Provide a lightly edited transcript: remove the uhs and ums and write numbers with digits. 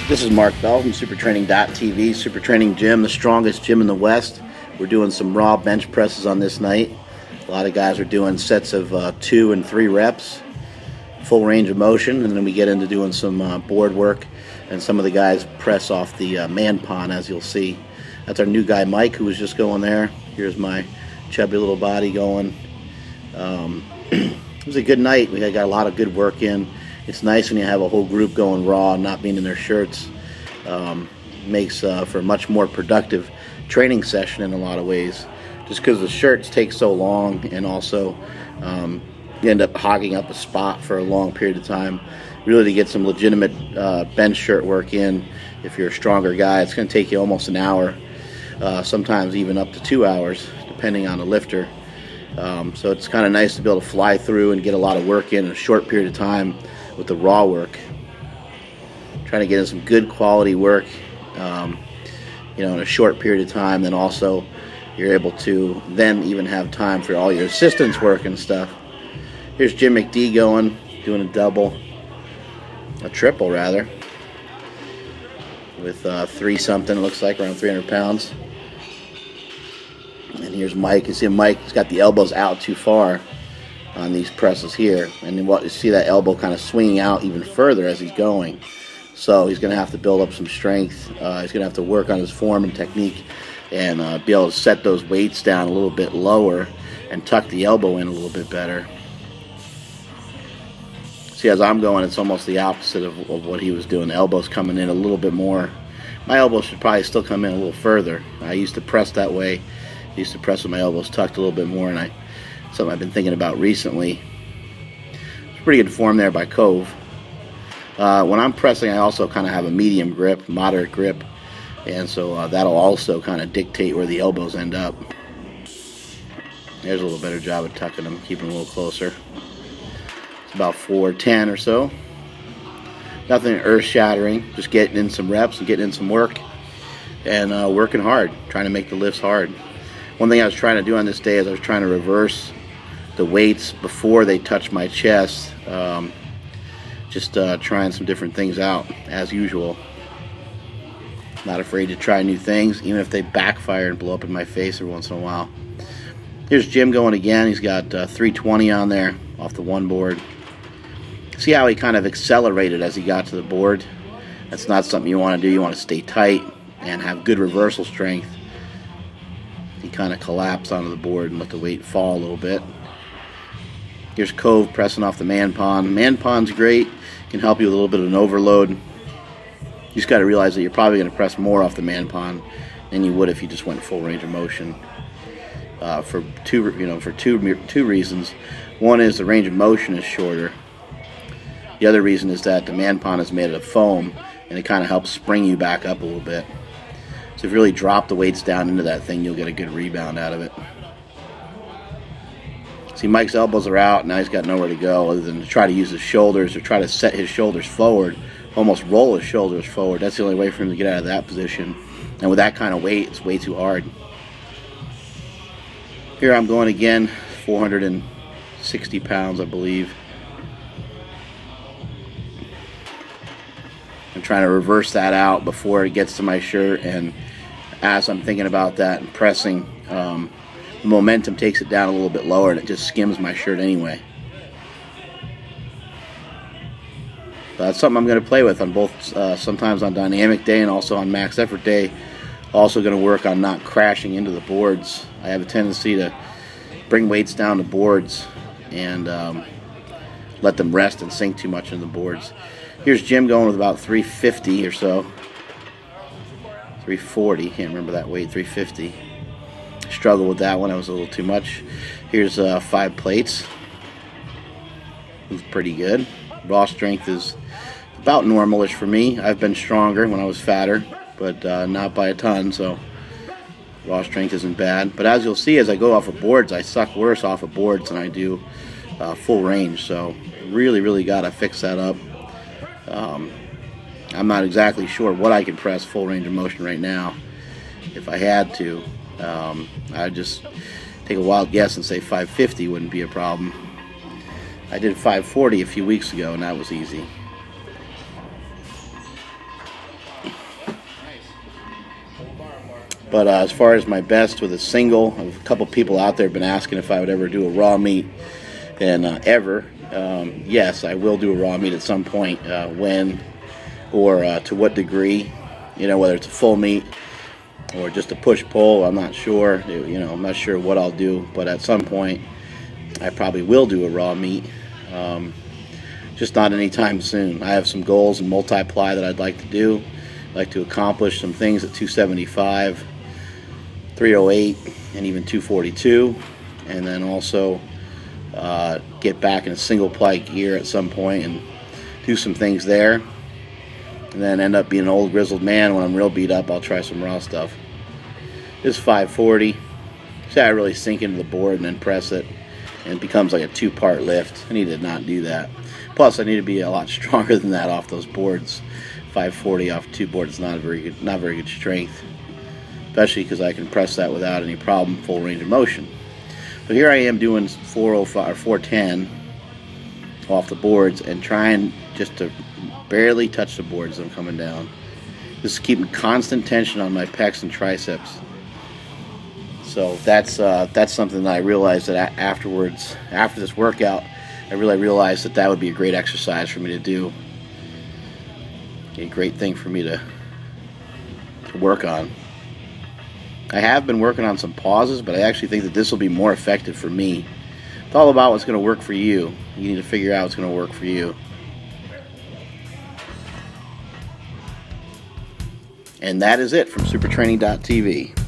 This is Mark Bell from supertraining.tv, Super Training Gym, the strongest gym in the West. We're doing some raw bench presses on this night. A lot of guys are doing sets of 2 and 3 reps, full range of motion, and then we get into doing some board work, and some of the guys press off the man pond, as you'll see. That's our new guy Mike, who was just going there. Here's my chubby little body going. It was a good night. We got a lot of good work in. It's nice when you have a whole group going raw and not being in their shirts. Makes for a much more productive training session in a lot of ways. Just because the shirts take so long, and also you end up hogging up a spot for a long period of time. Really, to get some legitimate bench shirt work in, if you're a stronger guy, it's going to take you almost an hour, sometimes even up to 2 hours, depending on the lifter. So it's kind of nice to be able to fly through and get a lot of work in a short period of time with the raw work. Trying to get in some good quality work, in a short period of time. Then also you're able to then even have time for all your assistance work and stuff. Here's Jim McD going, doing a triple rather, with 3 something, it looks like around 300 pounds. And here's Mike. You see Mike, he's got the elbows out too far on these presses here, and then you see that elbow kind of swinging out even further as he's going. So he's going to have to build up some strength. He's going to have to work on his form and technique, and be able to set those weights down a little bit lower and tuck the elbow in a little bit better. See, as I'm going, it's almost the opposite of what he was doing. The elbow's coming in a little bit more. My elbow should probably still come in a little further. I used to press that way. I used to press with my elbows tucked a little bit more, and something I've been thinking about recently. It's pretty good form there by Cove. When I'm pressing, I also kind of have a medium grip, moderate grip, and so that'll also kind of dictate where the elbows end up. There's a little better job of tucking them, keeping them a little closer. It's about 410 or so. Nothing earth-shattering, just getting in some reps and getting in some work, and working hard, trying to make the lifts hard. One thing I was trying to do on this day is I was trying to reverse the weights before they touch my chest. Just trying some different things out, as usual. Not afraid to try new things, even if they backfire and blow up in my face every once in a while. Here's Jim going again. He's got 320 on there off the one board. See how he kind of accelerated as he got to the board? That's not something you want to do. You want to stay tight and have good reversal strength. He kind of collapsed onto the board and let the weight fall a little bit. Here's Cove pressing off the man pond. Man pond's great. Can help you with a little bit of an overload. You just got to realize that you're probably going to press more off the man pond than you would if you just went full range of motion. For two reasons. One is the range of motion is shorter. The other reason is that the man pond is made of foam, and it kind of helps spring you back up a little bit. So if you really drop the weights down into that thing, you'll get a good rebound out of it. See, Mike's elbows are out, now he's got nowhere to go other than to try to use his shoulders or try to set his shoulders forward, almost roll his shoulders forward. That's the only way for him to get out of that position. And with that kind of weight, it's way too hard. Here I'm going again, 460 pounds, I believe. I'm trying to reverse that out before it gets to my shirt, and as I'm thinking about that and pressing, the momentum takes it down a little bit lower, and it just skims my shirt anyway. But that's something I'm going to play with on both, sometimes on dynamic day and also on max effort day. Also going to work on not crashing into the boards. I have a tendency to bring weights down to boards and let them rest and sink too much into the boards. Here's Jim going with about 350 or so. 340, can't remember that weight, 350. Struggled with that one, that was a little too much. Here's 5 plates. It's pretty good. Raw strength is about normalish for me. I've been stronger when I was fatter, but not by a ton, so raw strength isn't bad. But as you'll see, as I go off of boards, I suck worse off of boards than I do full range. So really got to fix that up. I'm not exactly sure what I can press full range of motion right now. If I had to, I'd just take a wild guess and say 550 wouldn't be a problem. I did 540 a few weeks ago, and that was easy. But as far as my best with a single, a couple people out there have been asking if I would ever do a raw meat, and yes, I will do a raw meat at some point. When or to what degree, whether it's a full meat or just a push-pull, I'm not sure. I'm not sure what I'll do, but at some point I probably will do a raw meat. Just not anytime soon. I have some goals in multiply that I'd like to do. I'd like to accomplish some things at 275, 308, and even 242, and then also get back in a single ply gear at some point and do some things there, and then end up being an old grizzled man. When I'm real beat up, I'll try some raw stuff. This 540, so I really sink into the board and then press it, and it becomes like a two-part lift. I need to not do that. Plus, I need to be a lot stronger than that off those boards. 540 off two boards is not very good strength, especially because I can press that without any problem, full range of motion. So here I am doing 405 or 410 off the boards and trying just to barely touch the boards as I'm coming down. This is keeping constant tension on my pecs and triceps. So that's something that I realized that afterwards, after this workout, I really realized that would be a great exercise for me to do. A great thing for me to work on. I have been working on some pauses, but I actually think that this will be more effective for me. It's all about what's going to work for you. You need to figure out what's going to work for you. And that is it from supertraining.tv.